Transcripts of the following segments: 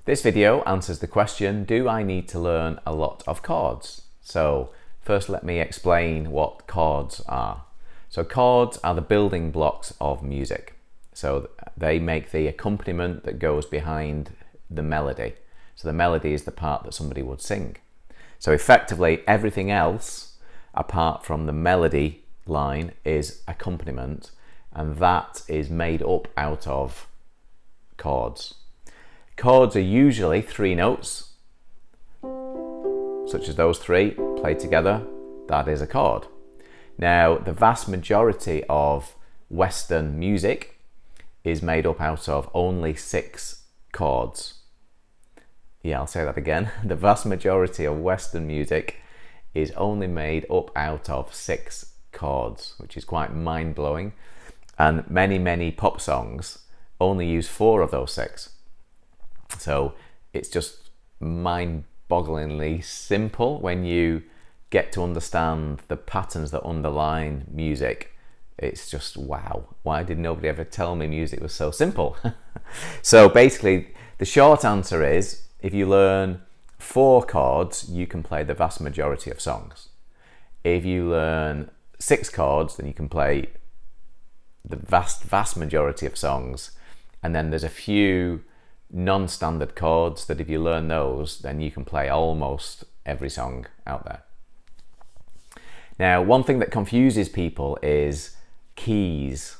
This video answers the question, do I need to learn a lot of chords? So first let me explain what chords are. So chords are the building blocks of music. So they make the accompaniment that goes behind the melody. So the melody is the part that somebody would sing. So effectively everything else apart from the melody line is accompaniment, and that is made up out of chords. Chords are usually 3 notes, such as those 3 played together. That is a chord. Now, the vast majority of Western music is made up out of only 6 chords. Yeah, I'll say that again. The vast majority of Western music is only made up out of 6 chords, which is quite mind-blowing. And many pop songs only use 4 of those 6. So it's just mind-bogglingly simple when you get to understand the patterns that underline music. It's just wow, why did nobody ever tell me music was so simple? So basically the short answer is, if you learn 4 chords, you can play the vast majority of songs. If you learn 6 chords, then you can play the vast majority of songs. And then there's a few non-standard chords that if you learn those, then you can play almost every song out there. Now, one thing that confuses people is keys.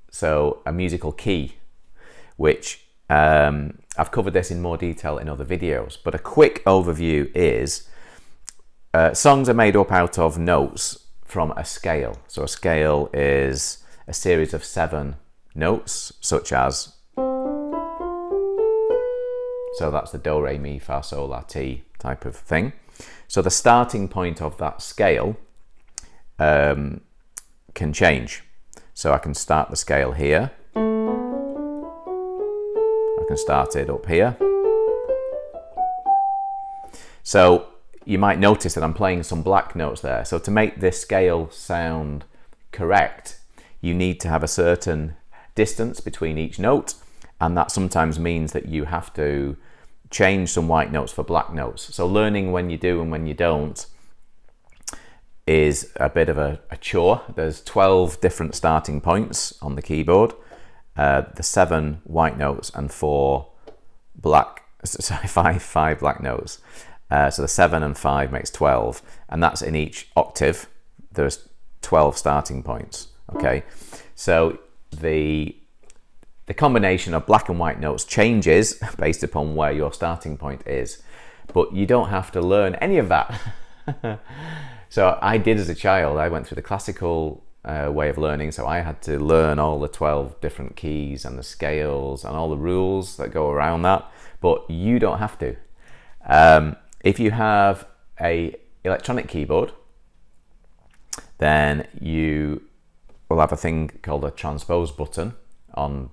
So a musical key, which I've covered this in more detail in other videos, but a quick overview is songs are made up out of notes from a scale. So a scale is a series of 7 notes, such as, so that's the do, re, mi, fa, sol, la, ti type of thing. So the starting point of that scale can change. So I can start the scale here. I can start it up here. So you might notice that I'm playing some black notes there. So to make this scale sound correct, you need to have a certain distance between each note, and that sometimes means that you have to change some white notes for black notes. So learning when you do and when you don't is a bit of a chore. There's 12 different starting points on the keyboard, the 7 white notes and 4 black, sorry, 5 black notes. So the 7 and 5 makes 12, and that's in each octave. There's 12 starting points. Okay, so the combination of black and white notes changes based upon where your starting point is, but you don't have to learn any of that. So I did as a child. I went through the classical way of learning, so I had to learn all the 12 different keys and the scales and all the rules that go around that, but you don't have to. If you have an electronic keyboard, then you will have a thing called a transpose button. On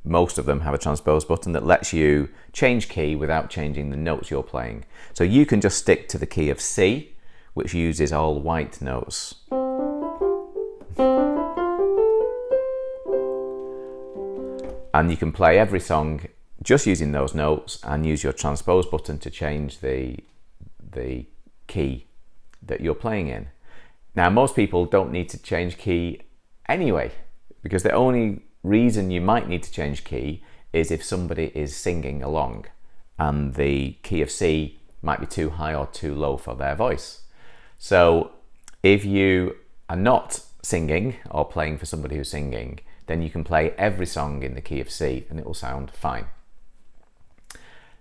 most of them have a transpose button that lets you change key without changing the notes you're playing. So you can just stick to the key of C, which uses all white notes. And you can play every song just using those notes and use your transpose button to change the key that you're playing in. Now, most people don't need to change key anyway, because the only reason you might need to change key is if somebody is singing along and the key of C might be too high or too low for their voice. So if you are not singing or playing for somebody who's singing, then you can play every song in the key of C and it will sound fine.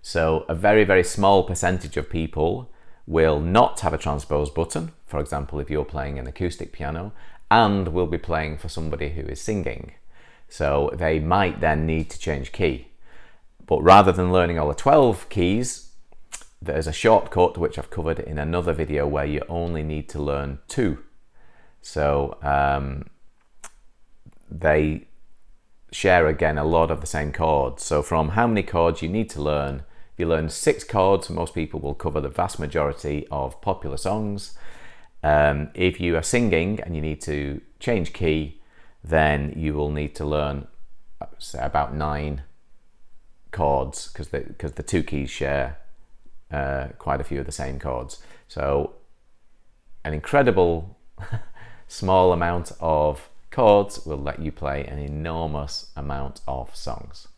So a very small percentage of people will not have a transpose button, for example if you're playing an acoustic piano, and will be playing for somebody who is singing. So they might then need to change key. But rather than learning all the 12 keys, there's a shortcut which I've covered in another video where you only need to learn 2. So they share again a lot of the same chords. So from how many chords you need to learn, if you learn 6 chords, most people will cover the vast majority of popular songs. If you are singing and you need to change key, then you will need to learn say about 9 chords because the two keys share quite a few of the same chords. So an incredible small amount of chords will let you play an enormous amount of songs.